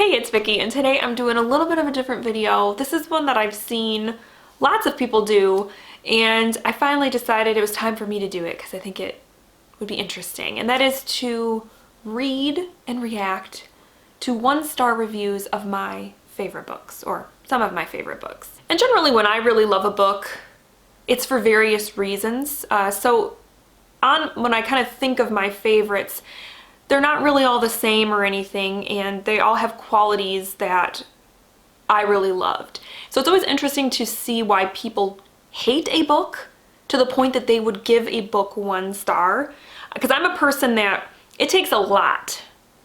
Hey, it's Vicky, and today I'm doing a little bit of a different video. This is one that I've seen lots of people do, and I finally decided it was time for me to do it because I think it would be interesting, and that is to read and react to one-star reviews of my favorite books, or some of my favorite books. And generally when I really love a book, it's for various reasons. When I kind of think of my favorites, they're not really all the same or anything, and they all have qualities that I really loved. So it's always interesting to see why people hate a book to the point that they would give a book 1 star. Because I'm a person that it takes a lot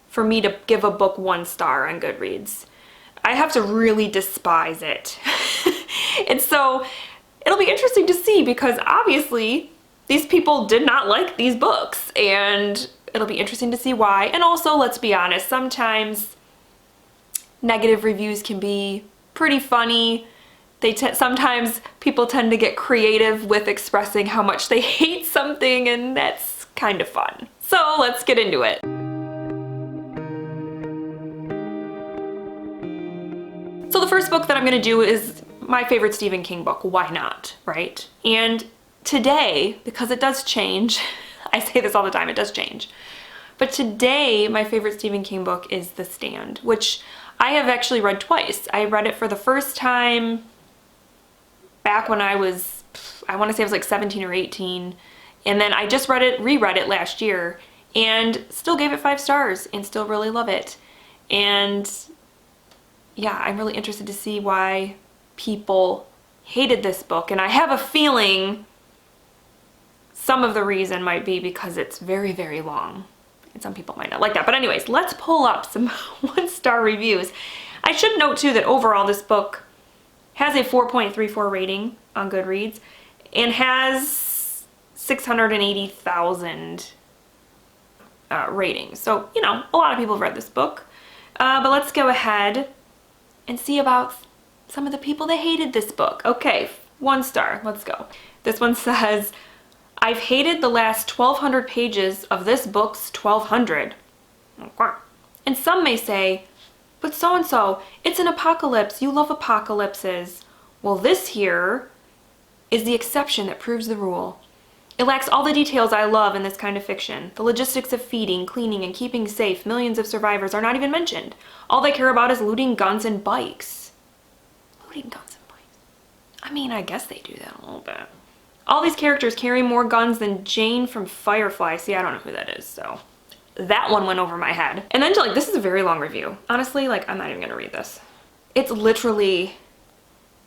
for me to give a book 1 star on Goodreads. I have to really despise it. And so it'll be interesting to see, because obviously these people did not like these books, and it'll be interesting to see why. And also, let's be honest, sometimes negative reviews can be pretty funny. Sometimes people tend to get creative with expressing how much they hate something, and that's kind of fun. So let's get into it. So the first book that I'm gonna do is my favorite Stephen King book, Why Not, right? And today, because it does change, I say this all the time, it does change. But today, my favorite Stephen King book is The Stand, which I have actually read twice. I read it for the first time back when I want to say I was like 17 or 18. And then I just reread it last year, and still gave it 5 stars and still really love it. And yeah, I'm really interested to see why people hated this book. And I have a feeling some of the reason might be because it's very, very long, and some people might not like that. But anyways, let's pull up some 1-star reviews. I should note too that overall this book has a 4.34 rating on Goodreads and has 680,000 ratings. So, you know, a lot of people have read this book. But let's go ahead and see about some of the people that hated this book. Okay, 1 star, let's go. This one says, I've hated the last 1,200 pages of this book's 1,200. And some may say, but so-and-so, it's an apocalypse, you love apocalypses. Well, this here is the exception that proves the rule. It lacks all the details I love in this kind of fiction. The logistics of feeding, cleaning, and keeping safe millions of survivors are not even mentioned. All they care about is looting guns and bikes. Looting guns and bikes. I mean, I guess they do that a little bit. All these characters carry more guns than Jane from Firefly. See, I don't know who that is, so that one went over my head. And then like, this is a very long review. Honestly, like, I'm not even gonna read this. It's literally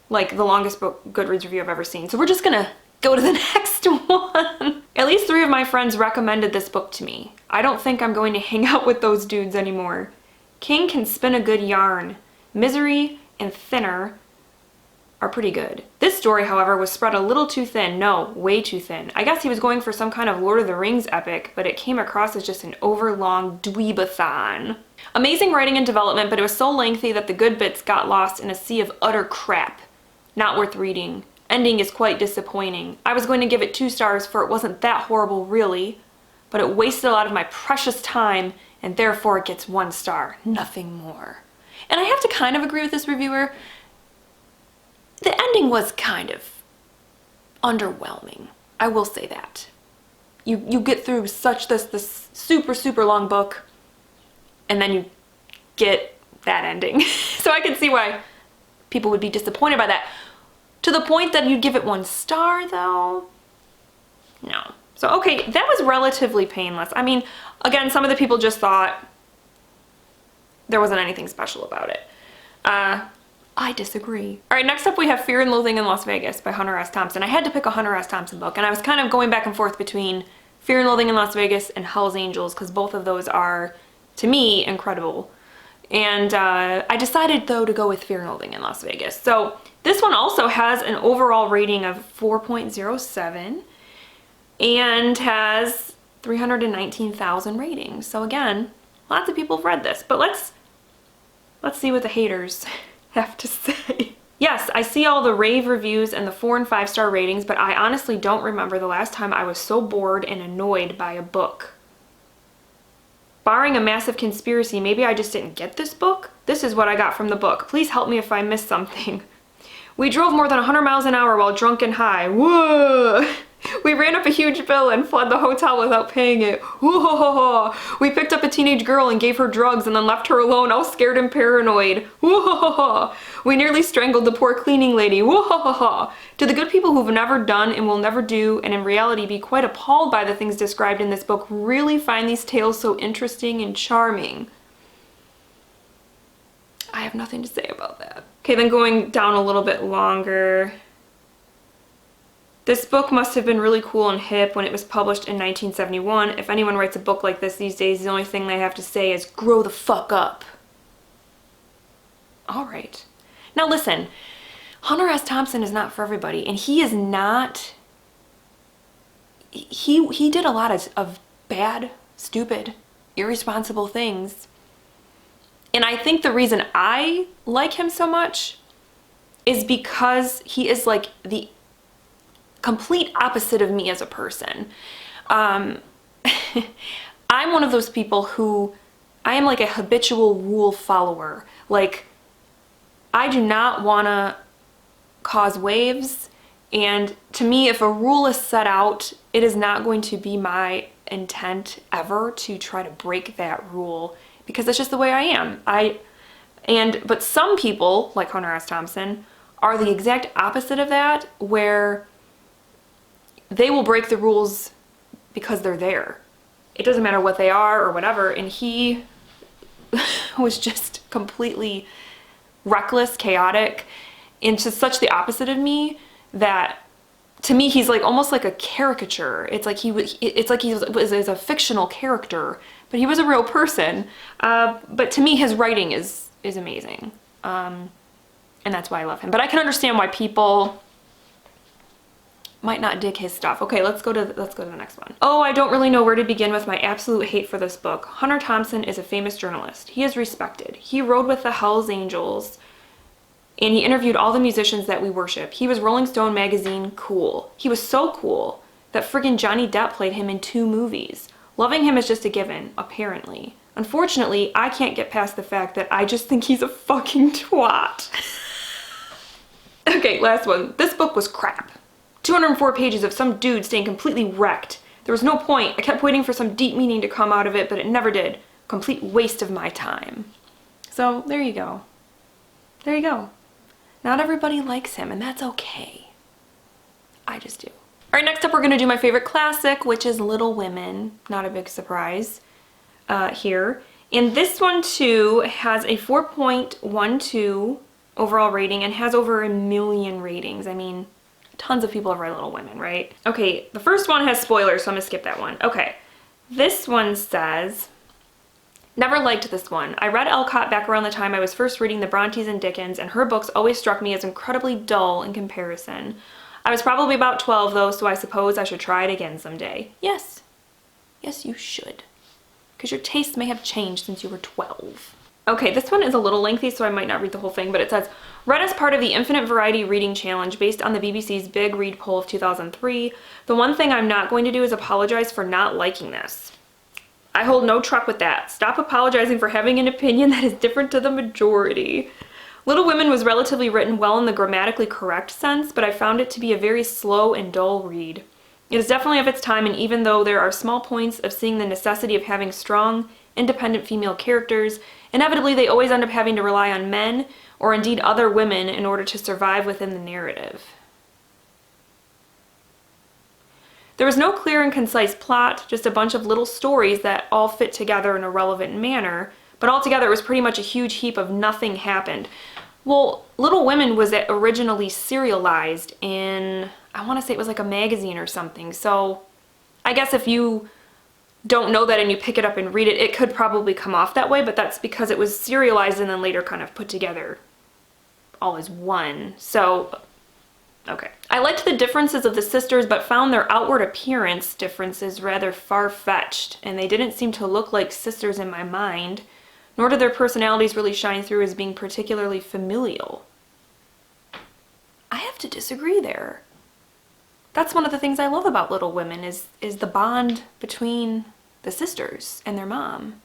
like the longest book Goodreads review I've ever seen. So we're just gonna go to the next one. At least 3 of my friends recommended this book to me. I don't think I'm going to hang out with those dudes anymore. King can spin a good yarn. Misery and Thinner are pretty good. This story, however, was spread a little too thin. No, way too thin. I guess he was going for some kind of Lord of the Rings epic, but it came across as just an overlong dweebathon. Amazing writing and development, but it was so lengthy that the good bits got lost in a sea of utter crap. Not worth reading. Ending is quite disappointing. I was going to give it 2 stars, for it wasn't that horrible really, but it wasted a lot of my precious time, and therefore it gets 1 star, nothing more. And I have to kind of agree with this reviewer. The ending was kind of underwhelming. I will say that. You get through this super, super long book, and then you get that ending. So I can see why people would be disappointed by that. To the point that you'd give it 1 star though? No. So okay, that was relatively painless. I mean, again, some of the people just thought there wasn't anything special about it. I disagree. All right, next up we have Fear and Loathing in Las Vegas by Hunter S. Thompson. I had to pick a Hunter S. Thompson book, and I was kind of going back and forth between Fear and Loathing in Las Vegas and Hell's Angels, because both of those are, to me, incredible. And I decided, though, to go with Fear and Loathing in Las Vegas. So this one also has an overall rating of 4.07 and has 319,000 ratings. So again, lots of people have read this, but let's see what the haters have to say. Yes, I see all the rave reviews and the 4 and 5 star ratings, but I honestly don't remember the last time I was so bored and annoyed by a book. Barring a massive conspiracy, maybe I just didn't get this book. This is what I got from the book. Please help me if I missed something. We drove more than 100 miles an hour while drunk and high. Whoa! We ran up a huge bill and fled the hotel without paying it. Whoa! We picked up a teenage girl and gave her drugs and then left her alone, all scared and paranoid. Whoa! We nearly strangled the poor cleaning lady. Whoa! To the good people who've never done and will never do, and in reality be quite appalled by the things described in this book, really find these tales so interesting and charming. I have nothing to say about that. Okay, then going down a little bit longer. This book must have been really cool and hip when it was published in 1971. If anyone writes a book like this these days, the only thing they have to say is, grow the fuck up. All right. Now listen, Hunter S. Thompson is not for everybody, and he is not, he did a lot of bad, stupid, irresponsible things. And I think the reason I like him so much is because he is like the complete opposite of me as a person. I'm one of those people who, I am like a habitual rule follower. Like, I do not want to cause waves, and to me, if a rule is set out, it is not going to be my intent ever to try to break that rule, because that's just the way I am. But some people, like Hunter S. Thompson, are the exact opposite of that, where they will break the rules because they're there. It doesn't matter what they are or whatever, and he was just completely reckless, chaotic, and just such the opposite of me that to me he's like almost like a caricature. It's like he was a fictional character, but he was a real person. But to me his writing is amazing, and that's why I love him. But I can understand why people might not dig his stuff. Okay, let's go to the next one. Oh, I don't really know where to begin with my absolute hate for this book. Hunter Thompson is a famous journalist. He is respected. He rode with the Hells Angels, and he interviewed all the musicians that we worship. He was Rolling Stone magazine cool. He was so cool that friggin' Johnny Depp played him in 2 movies. Loving him is just a given, apparently. Unfortunately, I can't get past the fact that I just think he's a fucking twat. Okay, last one. This book was crap. 204 pages of some dude staying completely wrecked. There was no point. I kept waiting for some deep meaning to come out of it, but it never did. Complete waste of my time. So there you go. There you go. Not everybody likes him, and that's okay. I just do. All right, next up we're gonna do my favorite classic, which is Little Women. Not a big surprise here. And this one too has a 4.12 overall rating and has over 1 million ratings. I mean, tons of people have read Little Women, right? Okay, the first one has spoilers, so I'm gonna skip that one. Okay, this one says, never liked this one. I read Alcott back around the time I was first reading the Brontes and Dickens, and her books always struck me as incredibly dull in comparison. I was probably about 12 though, so I suppose I should try it again someday. Yes. Yes, you should. Because your tastes may have changed since you were 12. Okay, this one is a little lengthy, so I might not read the whole thing, but it says, read as part of the Infinite Variety Reading Challenge based on the BBC's Big Read poll of 2003. The one thing I'm not going to do is apologize for not liking this. I hold no truck with that. Stop apologizing for having an opinion that is different to the majority. Little Women was relatively written well in the grammatically correct sense, but I found it to be a very slow and dull read. It is definitely of its time, and even though there are small points of seeing the necessity of having strong, independent female characters, inevitably they always end up having to rely on men, or indeed other women, in order to survive within the narrative. There was no clear and concise plot, just a bunch of little stories that all fit together in a relevant manner, but altogether it was pretty much a huge heap of nothing happened. Well, Little Women was originally serialized in, I want to say it was like a magazine or something, so I guess if you don't know that and you pick it up and read it, it could probably come off that way, but that's because it was serialized and then later kind of put together all as one. So, okay. I liked the differences of the sisters, but found their outward appearance differences rather far-fetched, and they didn't seem to look like sisters in my mind, nor did their personalities really shine through as being particularly familial. I have to disagree there. That's one of the things I love about Little Women is the bond between the sisters and their mom.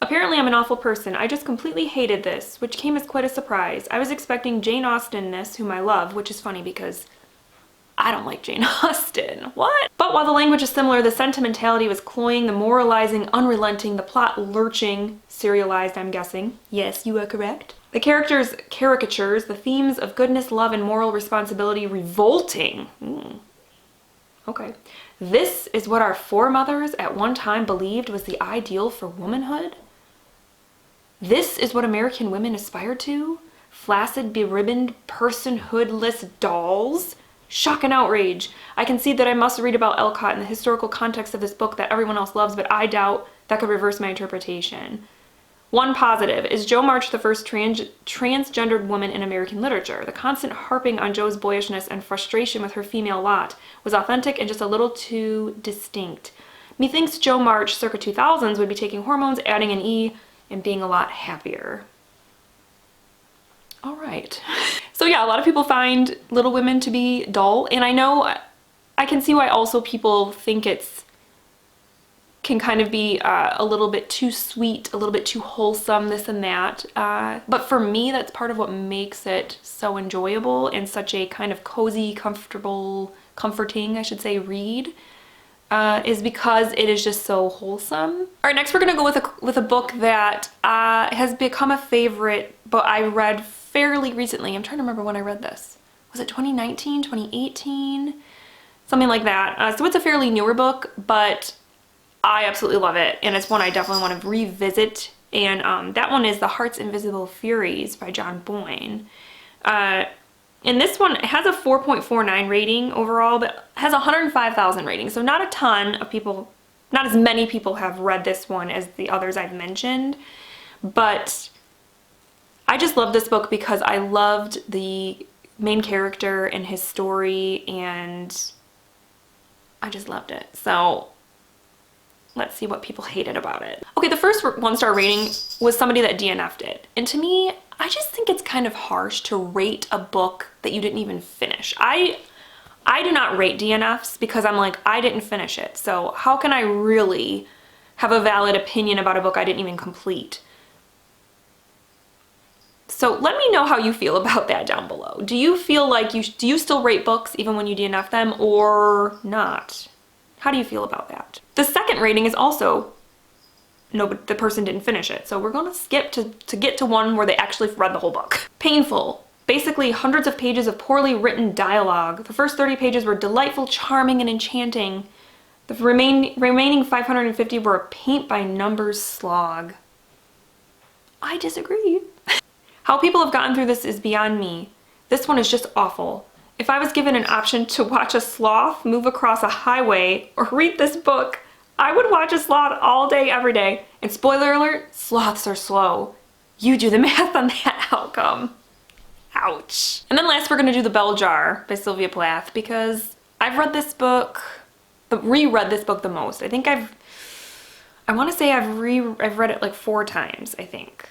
Apparently I'm an awful person. I just completely hated this, which came as quite a surprise. I was expecting Jane Austen-ness, whom I love, which is funny because I don't like Jane Austen. What? But while the language is similar, the sentimentality was cloying, the moralizing, unrelenting, the plot lurching, serialized, I'm guessing. Yes, you are correct. The characters' caricatures, the themes of goodness, love, and moral responsibility revolting. Okay. This is what our foremothers at one time believed was the ideal for womanhood? This is what American women aspire to? Flaccid, beribboned, personhoodless dolls? Shock and outrage. I can see that I must read about Elcott in the historical context of this book that everyone else loves, but I doubt that could reverse my interpretation. One positive, is Jo March the first transgendered woman in American literature? The constant harping on Jo's boyishness and frustration with her female lot was authentic and just a little too distinct. Methinks Jo March circa 2000s would be taking hormones, adding an E, and being a lot happier. All right. So yeah, a lot of people find Little Women to be dull, and I know I can see why also people think can kind of be a little bit too sweet, a little bit too wholesome, this and that. But for me, that's part of what makes it so enjoyable and such a kind of cozy, comforting, I should say, read. Is because it is just so wholesome. All right, next we're gonna go with a book that has become a favorite, but I read fairly recently. I'm trying to remember when I read this. Was it 2019, 2018? Something like that. So it's a fairly newer book, but I absolutely love it, and it's one I definitely want to revisit. And that one is The Heart's Invisible Furies by John Boyne. And this one, it has a 4.49 rating overall, but has 105,000 ratings. So not a ton of people, not as many people have read this one as the others I've mentioned. But I just love this book because I loved the main character and his story, and I just loved it. So let's see what people hated about it. Okay, the first 1-star rating was somebody that DNF'd it. And to me, I just think it's kind of harsh to rate a book that you didn't even finish. I do not rate DNFs because I'm like, I didn't finish it. So how can I really have a valid opinion about a book I didn't even complete? So let me know how you feel about that down below. Do you feel like do you still rate books even when you DNF them or not? How do you feel about that? The second rating is also no, but the person didn't finish it. So we're gonna skip to get to one where they actually read the whole book. Painful. Basically hundreds of pages of poorly written dialogue. The first 30 pages were delightful, charming, and enchanting. The remaining 550 were a paint by numbers slog. I disagree. How people have gotten through this is beyond me. This one is just awful. If I was given an option to watch a sloth move across a highway or read this book, I would watch a sloth all day, every day. And spoiler alert, sloths are slow. You do the math on that outcome. Ouch. And then last we're gonna do The Bell Jar by Sylvia Plath because I've read this book, reread this book the most. I think I wanna say I've read it like 4 times, I think.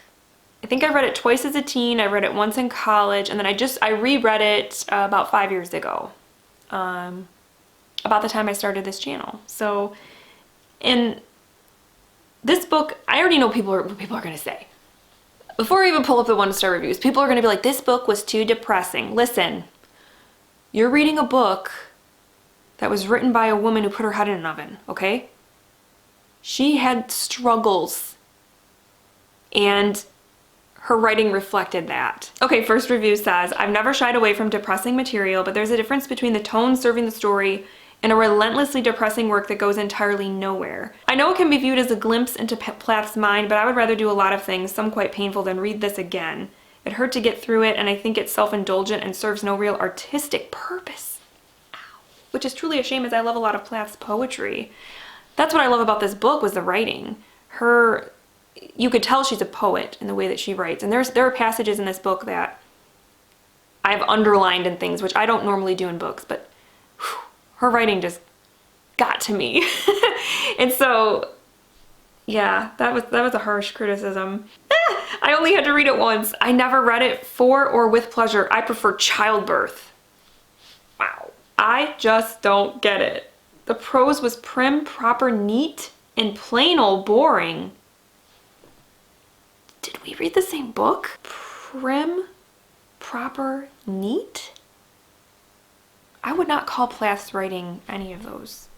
I think I read it twice as a teen, I read it once in college, and then I reread it about 5 years ago. About the time I started this channel. So, in this book, I already know what people are gonna say. Before I even pull up the 1-star reviews, people are gonna be like, this book was too depressing. Listen, you're reading a book that was written by a woman who put her head in an oven, okay? She had struggles, and her writing reflected that. Okay, first review says, I've never shied away from depressing material, but there's a difference between the tone serving the story and a relentlessly depressing work that goes entirely nowhere. I know it can be viewed as a glimpse into Plath's mind, but I would rather do a lot of things, some quite painful, than read this again. It hurt to get through it, and I think it's self-indulgent and serves no real artistic purpose. Ow. Which is truly a shame, as I love a lot of Plath's poetry. That's what I love about this book, was the writing. You could tell she's a poet in the way that she writes, and there are passages in this book that I've underlined and things, which I don't normally do in books, but whew, her writing just got to me. And so, yeah, that was a harsh criticism. I only had to read it once. I never read it for or with pleasure. I prefer childbirth. Wow. I just don't get it. The prose was prim, proper, neat, and plain old boring. Did we read the same book? Prim, proper, neat? I would not call Plath's writing any of those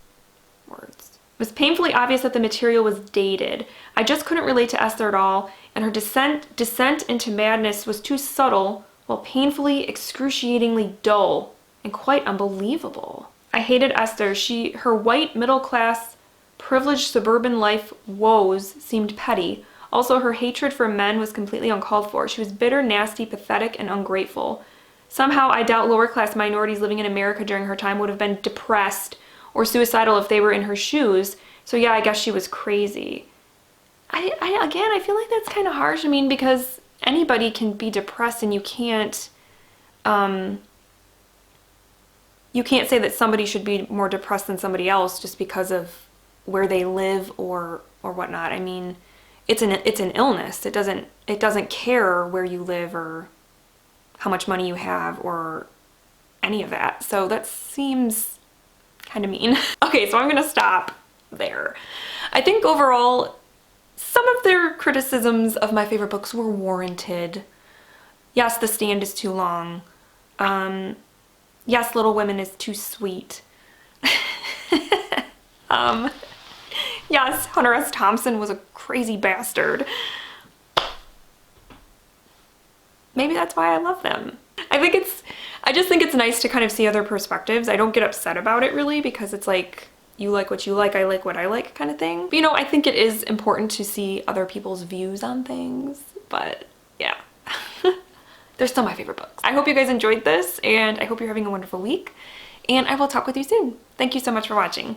words. It was painfully obvious that the material was dated. I just couldn't relate to Esther at all, and her descent into madness was too subtle, while painfully, excruciatingly dull, and quite unbelievable. I hated Esther. Her white, middle-class, privileged suburban life woes seemed petty. Also, her hatred for men was completely uncalled for. She was bitter, nasty, pathetic, and ungrateful. Somehow, I doubt lower-class minorities living in America during her time would have been depressed or suicidal if they were in her shoes. So yeah, I guess she was crazy. Again, I feel like that's kind of harsh. I mean, because anybody can be depressed, and you can't say that somebody should be more depressed than somebody else just because of where they live or whatnot. I mean, it's an illness. It doesn't care where you live or how much money you have or any of that. So that seems kind of mean. Okay, so I'm gonna stop there. I think overall, some of their criticisms of my favorite books were warranted. Yes, The Stand is too long. Yes, Little Women is too sweet. Yes, Hunter S. Thompson was a crazy bastard. Maybe that's why I love them. I just think it's nice to kind of see other perspectives. I don't get upset about it really, because it's like, you like what you like, I like what I like kind of thing. But you know, I think it is important to see other people's views on things, but yeah. They're still my favorite books. I hope you guys enjoyed this, and I hope you're having a wonderful week, and I will talk with you soon. Thank you so much for watching.